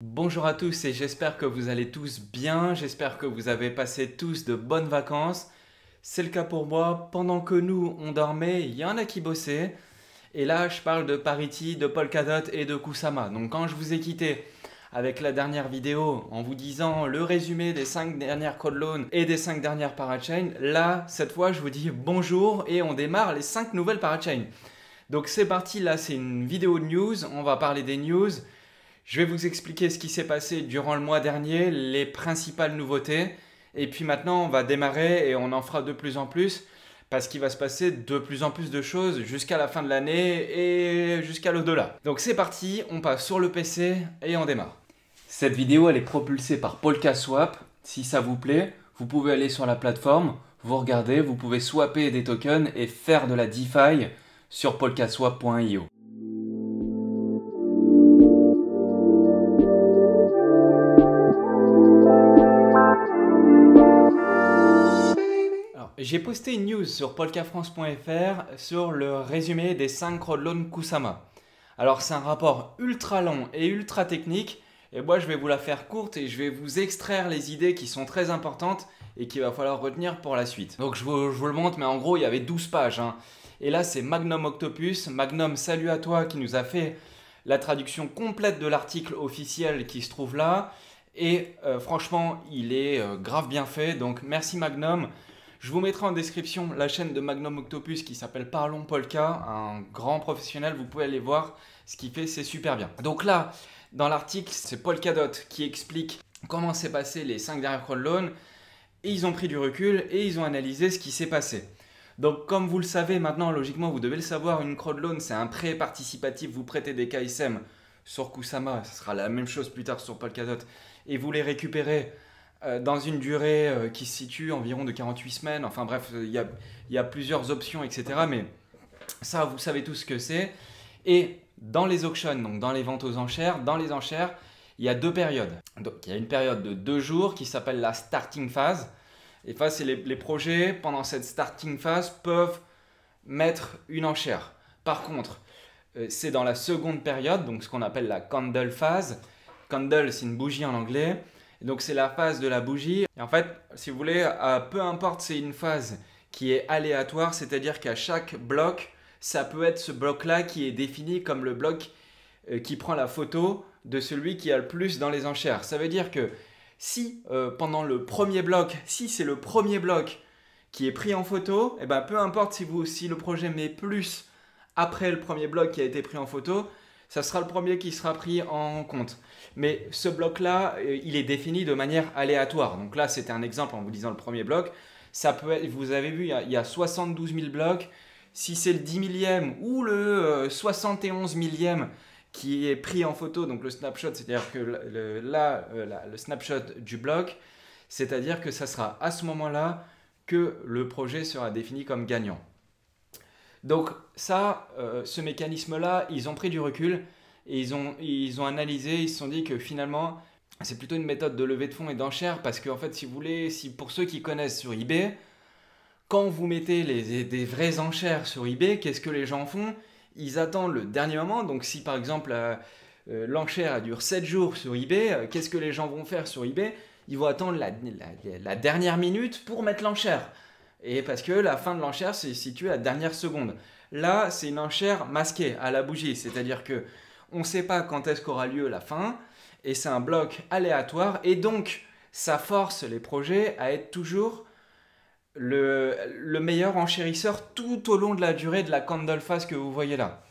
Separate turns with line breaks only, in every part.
Bonjour à tous et j'espère que vous allez tous bien, j'espère que vous avez passé tous de bonnes vacances. C'est le cas pour moi, pendant que nous on dormait, il y en a qui bossaient. Et là je parle de Parity, de Polkadot et de Kusama. Donc quand je vous ai quitté avec la dernière vidéo en vous disant le résumé des 5 dernières code loans et des 5 dernières parachains, là cette fois je vous dis bonjour et on démarre les 5 nouvelles parachains. Donc c'est parti, là c'est une vidéo de news, on va parler des news. Je vais vous expliquer ce qui s'est passé durant le mois dernier, les principales nouveautés. Et puis maintenant, on va démarrer et on en fera de plus en plus parce qu'il va se passer de plus en plus de choses jusqu'à la fin de l'année et jusqu'à l'au-delà. Donc c'est parti, on passe sur le PC et on démarre. Cette vidéo, elle est propulsée par PolkaSwap. Si ça vous plaît, vous pouvez aller sur la plateforme, vous regardez, vous pouvez swapper des tokens et faire de la DeFi sur polkaswap.io. J'ai posté une news sur polkafrance.fr sur le résumé des 5 crowdloans Kusama. Alors c'est un rapport ultra long et ultra technique et moi je vais vous la faire courte et je vais vous extraire les idées qui sont très importantes et qu'il va falloir retenir pour la suite. Donc je vous le montre mais en gros il y avait 12 pages. Et là c'est Magnum Octopus. Magnum, salut à toi, qui nous a fait la traduction complète de l'article officiel qui se trouve là. Et franchement il est grave bien fait, donc merci Magnum. Je vous mettrai en description la chaîne de Magnum Octopus qui s'appelle Parlons Polka, un grand professionnel, vous pouvez aller voir ce qu'il fait, c'est super bien. Donc là, dans l'article, c'est Polkadot qui explique comment s'est passé les 5 dernières crowdloans, et ils ont pris du recul et ils ont analysé ce qui s'est passé. Donc comme vous le savez maintenant, logiquement vous devez le savoir, une crowdloan c'est un prêt participatif, vous prêtez des KSM sur Kusama, ce sera la même chose plus tard sur Polkadot, et vous les récupérez dans une durée qui se situe environ de 48 semaines. Enfin bref, il y a plusieurs options, etc. Mais ça, vous savez tous ce que c'est. Et dans les auctions, donc dans les ventes aux enchères, dans les enchères, il y a deux périodes. Donc il y a une période de 2 jours qui s'appelle la starting phase. Et ça, c'est les projets, pendant cette starting phase, peuvent mettre une enchère. Par contre, c'est dans la seconde période, donc ce qu'on appelle la candle phase. Candle, c'est une bougie en anglais. Et donc c'est la phase de la bougie. Et en fait, si vous voulez, peu importe, c'est une phase qui est aléatoire, c'est-à-dire qu'à chaque bloc, ça peut être ce bloc-là qui est défini comme le bloc qui prend la photo de celui qui a le plus dans les enchères. Ça veut dire que si pendant le premier bloc, si c'est le premier bloc qui est pris en photo, et ben peu importe si le projet met plus après le premier bloc qui a été pris en photo, ça sera le premier qui sera pris en compte. Mais ce bloc-là, il est défini de manière aléatoire. Donc là, c'était un exemple en vous disant le premier bloc. Ça peut être, vous avez vu, il y a 72 000 blocs. Si c'est le 10 millième ou le 71 millième qui est pris en photo, donc le snapshot, c'est-à-dire que le snapshot du bloc, c'est-à-dire que ça sera à ce moment-là que le projet sera défini comme gagnant. Donc ça, ce mécanisme-là, ils ont pris du recul et ils ont analysé, ils se sont dit que finalement, c'est plutôt une méthode de levée de fonds et d'enchères parce que en fait, si vous voulez, pour ceux qui connaissent sur eBay, quand vous mettez des vraies enchères sur eBay, qu'est-ce que les gens font? Ils attendent le dernier moment. Donc si par exemple l'enchère dure 7 jours sur eBay, qu'est-ce que les gens vont faire sur eBay? Ils vont attendre la dernière minute pour mettre l'enchère. Et parce que la fin de l'enchère se situe à la dernière seconde. Là, c'est une enchère masquée à la bougie, c'est-à-dire que on ne sait pas quand est-ce qu'aura lieu la fin, et c'est un bloc aléatoire, et donc ça force les projets à être toujours le meilleur enchérisseur tout au long de la durée de la candle phase que vous voyez là.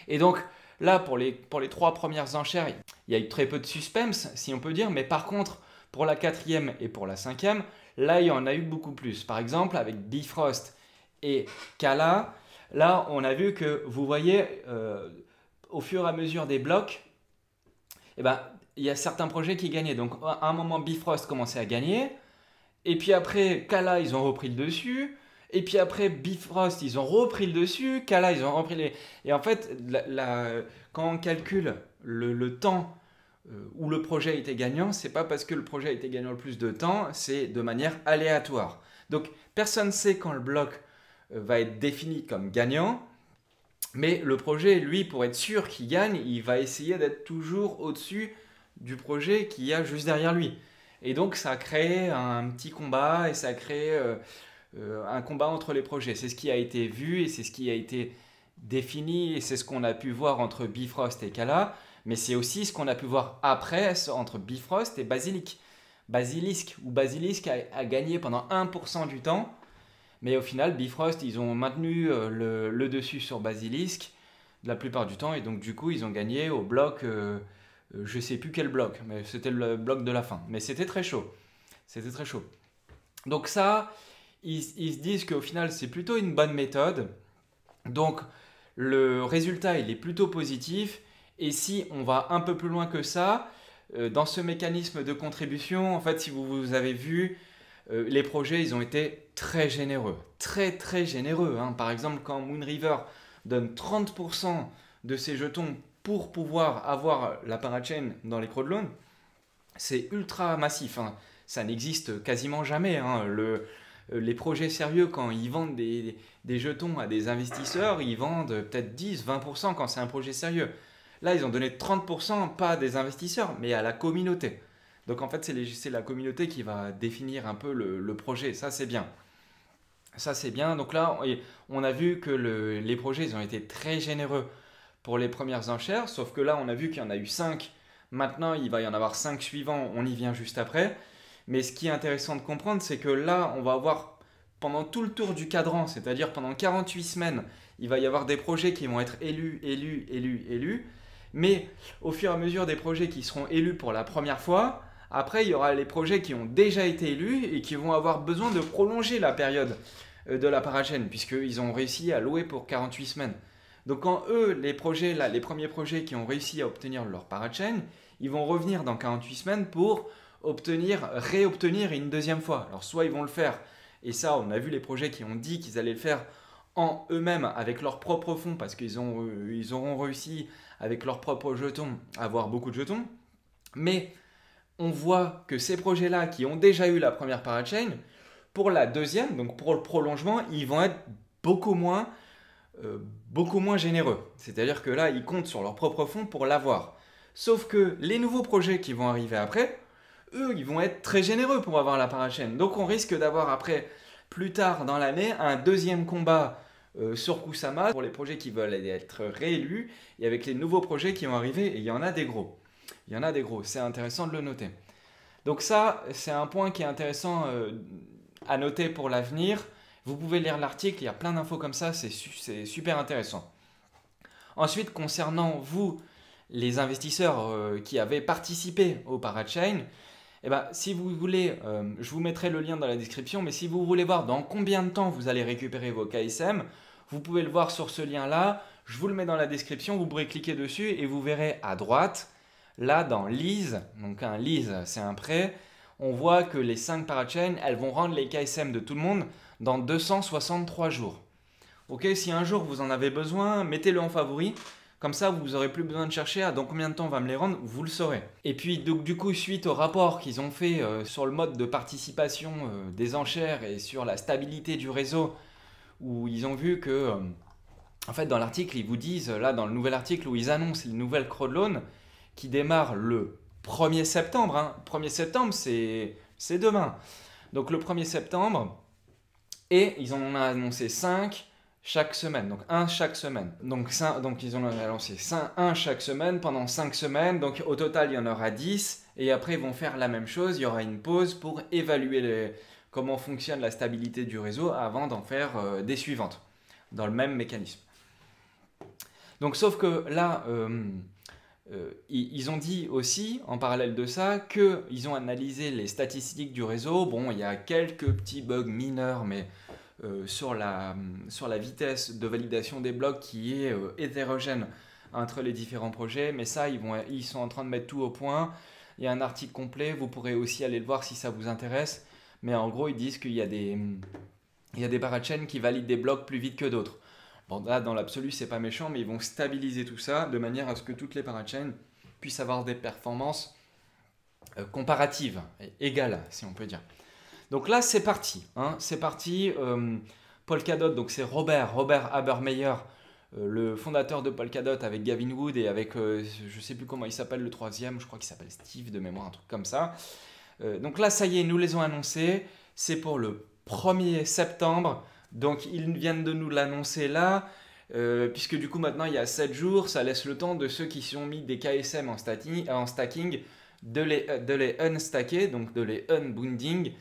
Et donc là, pour les 3 premières enchères, il y a eu très peu de suspense, si on peut dire, mais par contre, pour la 4e et pour la 5e, là, il y en a eu beaucoup plus. Par exemple, avec Bifrost et Kala, là, on a vu que, vous voyez, au fur et à mesure des blocs, eh ben, il y a certains projets qui gagnaient. Donc, à un moment, Bifrost commençait à gagner. Et puis après, Kala, ils ont repris le dessus. Et puis après, Bifrost, ils ont repris le dessus. Kala, ils ont repris les... Et en fait, quand on calcule le temps où le projet était gagnant, c'est pas parce que le projet a été gagnant le plus de temps, c'est de manière aléatoire. Donc personne ne sait quand le bloc va être défini comme gagnant, mais le projet, lui, pour être sûr qu'il gagne, il va essayer d'être toujours au-dessus du projet qu'il y a juste derrière lui. Et donc ça a créé un petit combat et ça a créé un combat entre les projets. C'est ce qui a été vu et c'est ce qui a été défini et c'est ce qu'on a pu voir entre Bifrost et Kala, mais c'est aussi ce qu'on a pu voir après entre Bifrost et Basilisk. Basilisk a gagné pendant 1% du temps, mais au final Bifrost ils ont maintenu le dessus sur Basilisk la plupart du temps et donc du coup ils ont gagné au bloc, je sais plus quel bloc, mais c'était le bloc de la fin. Mais c'était très chaud, c'était très chaud. Donc ça, ils se disent qu'au final c'est plutôt une bonne méthode. Donc le résultat il est plutôt positif et si on va un peu plus loin que ça, dans ce mécanisme de contribution, en fait si vous avez vu, les projets ils ont été très généreux, très généreux, hein. Par exemple quand Moonriver donne 30% de ses jetons pour pouvoir avoir la parachain dans les crowdloans, c'est ultra massif, hein. Ça n'existe quasiment jamais, hein. Les projets sérieux, quand ils vendent des jetons à des investisseurs, ils vendent peut-être 10-20% quand c'est un projet sérieux. Là, ils ont donné 30%, pas à des investisseurs, mais à la communauté. Donc en fait, c'est la communauté qui va définir un peu le projet. Ça, c'est bien. Ça, c'est bien. Donc là, on a vu que les projets, ils ont été très généreux pour les premières enchères. Sauf que là, on a vu qu'il y en a eu 5. Maintenant, il va y en avoir 5 suivants. On y vient juste après. Mais ce qui est intéressant de comprendre, c'est que là, on va avoir pendant tout le tour du cadran, c'est-à-dire pendant 48 semaines, il va y avoir des projets qui vont être élus. Mais au fur et à mesure des projets qui seront élus pour la première fois, après, il y aura les projets qui ont déjà été élus et qui vont avoir besoin de prolonger la période de la parachain, puisqu'ils ont réussi à louer pour 48 semaines. Donc quand eux, les premiers projets qui ont réussi à obtenir leur parachain, ils vont revenir dans 48 semaines pour réobtenir une deuxième fois. Alors soit ils vont le faire, et ça on a vu les projets qui ont dit qu'ils allaient le faire en eux-mêmes avec leurs propres fonds, parce qu'ils auront réussi avec leurs propres jetons à avoir beaucoup de jetons. Mais on voit que ces projets-là qui ont déjà eu la première parachain, pour la deuxième, donc pour le prolongement, ils vont être beaucoup moins généreux. C'est-à-dire que là, ils comptent sur leurs propres fonds pour l'avoir. Sauf que les nouveaux projets qui vont arriver après, eux, ils vont être très généreux pour avoir la parachain. Donc on risque d'avoir après, plus tard dans l'année, un deuxième combat sur Kusama pour les projets qui veulent être réélus et avec les nouveaux projets qui vont arriver, et il y en a des gros. Il y en a des gros, c'est intéressant de le noter. Donc ça, c'est un point qui est intéressant à noter pour l'avenir. Vous pouvez lire l'article, il y a plein d'infos comme ça, c'est super intéressant. Ensuite, concernant vous, les investisseurs qui avaient participé au parachain, eh ben, si vous voulez, je vous mettrai le lien dans la description, mais si vous voulez voir dans combien de temps vous allez récupérer vos KSM, vous pouvez le voir sur ce lien-là. Je vous le mets dans la description, vous pourrez cliquer dessus et vous verrez à droite, là dans lease, donc un lease c'est un prêt, on voit que les 5 parachains, elles vont rendre les KSM de tout le monde dans 263 jours. Ok, si un jour vous en avez besoin, mettez-le en favori. Comme ça, vous n'aurez plus besoin de chercher à dans combien de temps on va me les rendre, vous le saurez. Et puis, donc, du coup, suite au rapport qu'ils ont fait sur le mode de participation des enchères et sur la stabilité du réseau, où ils ont vu que, en fait, dans l'article, ils vous disent, là, dans le nouvel article où ils annoncent les nouvelles crowdloans qui démarrent le 1er septembre. Hein. 1er septembre, c'est demain. Donc, le 1er septembre, et ils en ont annoncé 5 chaque semaine, donc un chaque semaine. Donc ils ont lancé un chaque semaine pendant 5 semaines, donc au total il y en aura 10, et après ils vont faire la même chose, il y aura une pause pour évaluer comment fonctionne la stabilité du réseau avant d'en faire des suivantes, dans le même mécanisme. Donc sauf que là, ils ont dit aussi, en parallèle de ça, qu'ils ont analysé les statistiques du réseau. Bon, il y a quelques petits bugs mineurs, mais sur la vitesse de validation des blocs qui est hétérogène entre les différents projets. Mais ça, ils sont en train de mettre tout au point. Il y a un article complet, vous pourrez aussi aller le voir si ça vous intéresse. Mais en gros, ils disent qu'il y a des parachains qui valident des blocs plus vite que d'autres. Bon, là, dans l'absolu, c'est pas méchant, mais ils vont stabiliser tout ça de manière à ce que toutes les parachains puissent avoir des performances comparatives, égales, si on peut dire. Donc là, c'est parti. Hein, c'est parti. Polkadot, donc c'est Robert Habermeyer le fondateur de Polkadot avec Gavin Wood et avec, je sais plus comment il s'appelle le troisième, je crois qu'il s'appelle Steve de mémoire, un truc comme ça. Donc là, ça y est, nous les ont annoncés. C'est pour le 1er septembre. Donc ils viennent de nous l'annoncer là. Puisque du coup maintenant il y a 7 jours, ça laisse le temps de ceux qui sont mis des KSM en stacking de les unstacker, donc de les unbounding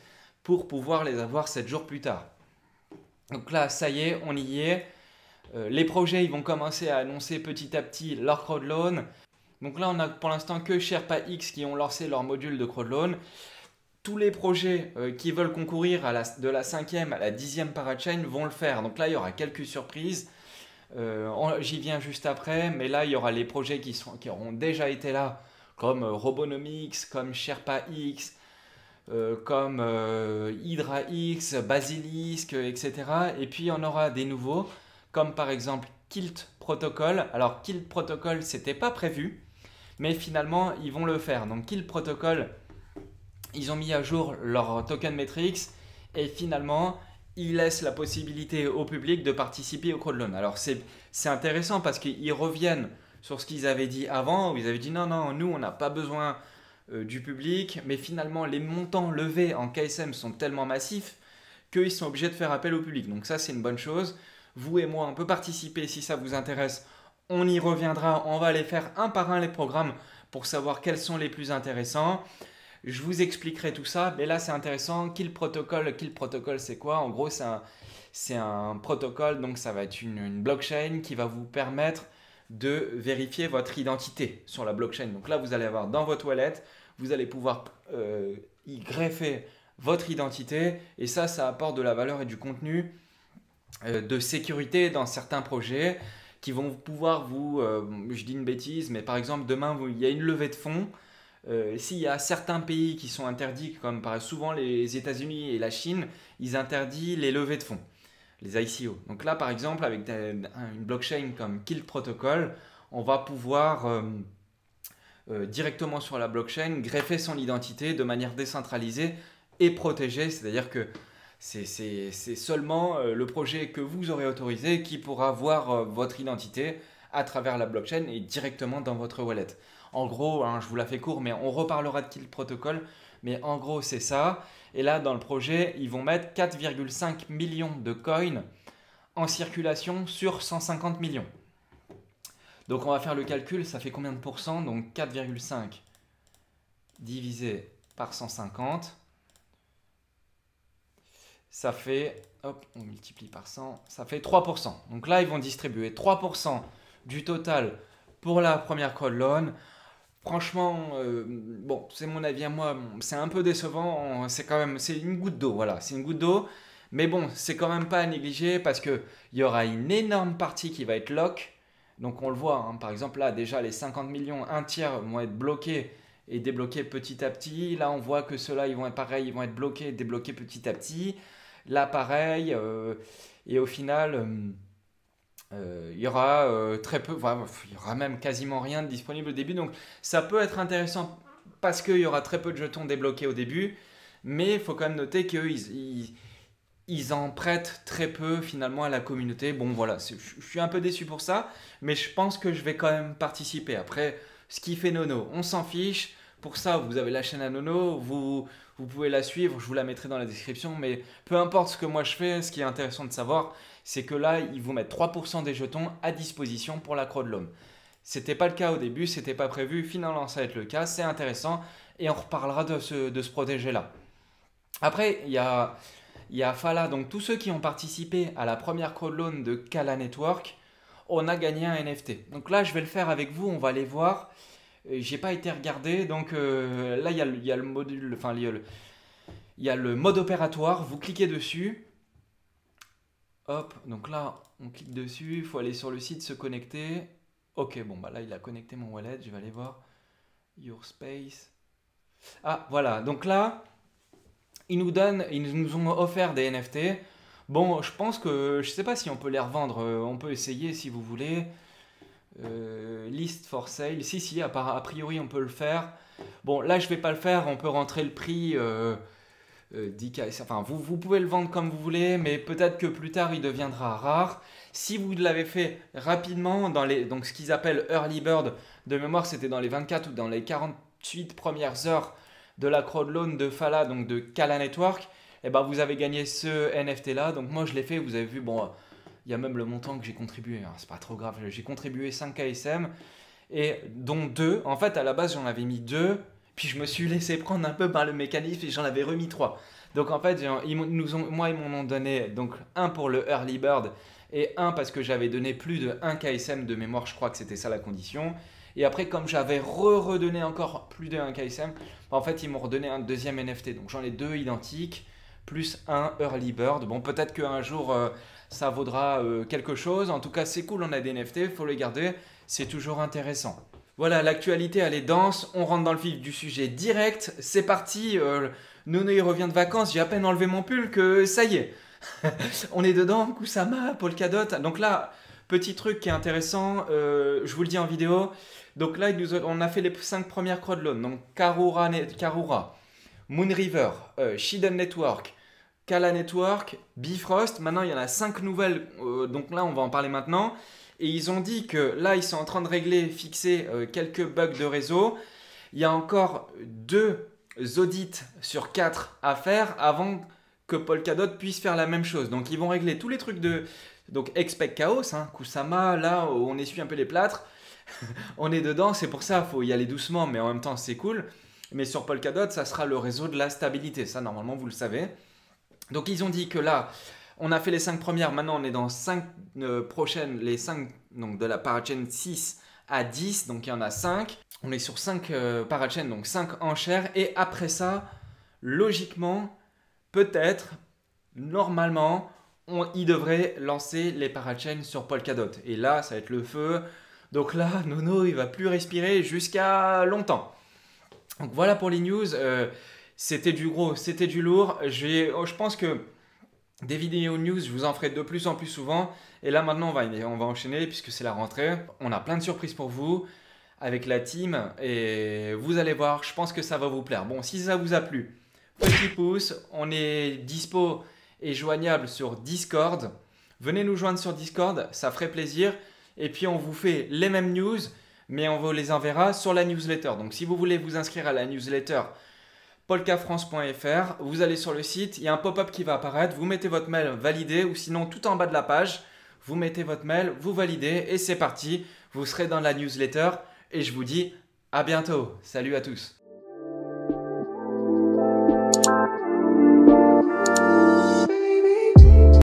pour pouvoir les avoir 7 jours plus tard. Donc là, ça y est, on y est. Les projets ils vont commencer à annoncer petit à petit leur crowdloan. Donc là, on a pour l'instant que SherpaX qui ont lancé leur module de crowdloan. Tous les projets qui veulent concourir de la 5e à la 10e parachain vont le faire. Donc là, il y aura quelques surprises. J'y viens juste après, mais là, il y aura les projets qui auront déjà été là, comme Robonomics, comme SherpaX, comme HydraX, Basilisk, etc. Et puis, on aura des nouveaux, comme par exemple Kilt Protocol. Alors, Kilt Protocol, c'était pas prévu, mais finalement, ils vont le faire. Donc, Kilt Protocol, ils ont mis à jour leur token metrics et finalement, ils laissent la possibilité au public de participer au crowdloan. Alors, c'est intéressant parce qu'ils reviennent sur ce qu'ils avaient dit avant, où ils avaient dit non, non, nous, on n'a pas besoin du public, mais finalement, les montants levés en KSM sont tellement massifs qu'ils sont obligés de faire appel au public. Donc ça, c'est une bonne chose. Vous et moi, on peut participer si ça vous intéresse. On y reviendra, on va aller faire un par un les programmes pour savoir quels sont les plus intéressants. Je vous expliquerai tout ça, mais là c'est intéressant. Kill Protocol, c'est quoi? En gros, c'est un protocole, donc ça va être une blockchain qui va vous permettre de vérifier votre identité sur la blockchain. Donc là, vous allez avoir dans votre wallet, vous allez pouvoir y greffer votre identité, et ça apporte de la valeur et du contenu de sécurité dans certains projets qui vont pouvoir je dis une bêtise, mais par exemple, demain, il y a une levée de fonds. S'il y a certains pays qui sont interdits, comme souvent les États-Unis et la Chine, ils interdisent les levées de fonds, les ICO. Donc là, par exemple, avec une blockchain comme Kilt Protocol, on va pouvoir directement sur la blockchain greffer son identité de manière décentralisée et protégée. C'est-à-dire que c'est seulement le projet que vous aurez autorisé qui pourra voir votre identité à travers la blockchain et directement dans votre wallet. En gros, hein, je vous la fais court, mais on reparlera de Kilt Protocol. Mais en gros, c'est ça. Et là, dans le projet, ils vont mettre 4,5 millions de coins en circulation sur 150 millions. Donc, on va faire le calcul. Ça fait combien de pourcents? Donc, 4,5 divisé par 150. Ça fait, hop, on multiplie par 100. Ça fait 3%. Donc là, ils vont distribuer 3% du total pour la première crowdloan. Franchement, bon, c'est mon avis à moi, c'est un peu décevant, c'est une goutte d'eau, voilà, c'est une goutte d'eau, mais bon, c'est quand même pas à négliger parce qu'il y aura une énorme partie qui va être lock, donc on le voit, hein, par exemple là, déjà les 50 millions, un tiers vont être bloqués et débloqués petit à petit, là on voit que ceux-là, ils vont être pareil, ils vont être bloqués et débloqués petit à petit, là pareil, et au final... il y aura très peu, enfin, il y aura même quasiment rien de disponible au début. Donc ça peut être intéressant parce qu'il y aura très peu de jetons débloqués au début. Mais il faut quand même noter qu'ils en prêtent très peu finalement à la communauté. Bon voilà, je suis un peu déçu pour ça. Mais je pense que je vais quand même participer. Après, ce qui fait Nono, on s'en fiche. Pour ça, vous avez la chaîne à Nono, vous pouvez la suivre, je vous la mettrai dans la description. Mais peu importe ce que moi je fais, ce qui est intéressant de savoir, c'est que là, ils vous mettent 3% des jetons à disposition pour la crowdloan. C'était pas le cas au début, c'était pas prévu, finalement ça va être le cas, c'est intéressant et on reparlera de ce protégé-là. Après, il y a Fala, donc tous ceux qui ont participé à la première crowdloan de Kala Network, on a gagné un NFT. Donc là, je vais le faire avec vous, on va aller voir. J'ai pas été regardé, donc là, il y a le module, enfin, il y a le mode opératoire, vous cliquez dessus. Hop, donc là, on clique dessus, il faut aller sur le site, se connecter. Ok, bon, bah là, il a connecté mon wallet, je vais aller voir. Your Space. Ah, voilà, donc là, ils nous ont offert des NFT. Bon, je pense que, je sais pas si on peut les revendre, on peut essayer si vous voulez. List for sale, si, a priori, on peut le faire. Bon, là, je vais pas le faire, on peut rentrer le prix 10K, enfin vous pouvez le vendre comme vous voulez, mais peut-être que plus tard il deviendra rare. Si vous l'avez fait rapidement, donc ce qu'ils appellent Early Bird, de mémoire c'était dans les 24 ou dans les 48 premières heures de la crowdloan de Fala, donc de Kala Network, et ben vous avez gagné ce NFT là. Donc moi je l'ai fait, vous avez vu, bon, il y a même le montant que j'ai contribué, hein, c'est pas trop grave, j'ai contribué 5 KSM, et dont 2, en fait à la base j'en avais mis 2, puis je me suis laissé prendre un peu par le mécanisme et j'en avais remis 3. Donc en fait, moi ils m'en ont donné donc un pour le Early Bird et un parce que j'avais donné plus de 1 KSM de mémoire, je crois que c'était ça la condition. Et après, comme j'avais redonné encore plus de 1 KSM, en fait ils m'ont redonné un deuxième NFT. Donc j'en ai 2 identiques, plus un Early Bird. Bon, peut-être qu'un jour ça vaudra quelque chose. En tout cas, c'est cool, on a des NFT, il faut les garder, c'est toujours intéressant. Voilà, l'actualité elle est dense, on rentre dans le vif du sujet direct, c'est parti, Nono il revient de vacances, j'ai à peine enlevé mon pull que ça y est, on est dedans, Kusama, Polkadot. Donc là, petit truc qui est intéressant, je vous le dis en vidéo, donc là on a fait les 5 premières crowdloans, donc Karura, Moonriver, Shiden Network, Kala Network, Bifrost, maintenant il y en a 5 nouvelles, donc là on va en parler maintenant. Et ils ont dit que là, ils sont en train de fixer quelques bugs de réseau. Il y a encore 2 audits sur 4 à faire avant que Polkadot puisse faire la même chose. Donc, ils vont régler tous les trucs de... Donc, Expect Chaos, hein, Kusama, là, on essuie un peu les plâtres. On est dedans, c'est pour ça, il faut y aller doucement, mais en même temps, c'est cool. Mais sur Polkadot, ça sera le réseau de la stabilité. Ça, normalement, vous le savez. Donc, ils ont dit que là... On a fait les 5 premières, maintenant on est dans 5 prochaines, les 5 donc de la parachain 6 à 10, donc il y en a 5. On est sur 5 parachains, donc 5 enchères. Et après ça, logiquement, peut-être, normalement, il devrait lancer les parachains sur Polkadot. Et là, ça va être le feu. Donc là, Nono, il va plus respirer jusqu'à longtemps. Donc voilà pour les news. C'était du gros, c'était du lourd. Je pense que... Des vidéos news, je vous en ferai de plus en plus souvent. Et là maintenant, on va enchaîner puisque c'est la rentrée. On a plein de surprises pour vous avec la team. Et vous allez voir, je pense que ça va vous plaire. Bon, si ça vous a plu, petit pouce. On est dispo et joignable sur Discord. Venez nous joindre sur Discord, ça ferait plaisir. Et puis on vous fait les mêmes news, mais on vous les enverra sur la newsletter. Donc si vous voulez vous inscrire à la newsletter, polkafrance.fr, vous allez sur le site, il y a un pop-up qui va apparaître, vous mettez votre mail validé ou sinon tout en bas de la page, vous mettez votre mail, vous validez et c'est parti, vous serez dans la newsletter et je vous dis à bientôt. Salut à tous.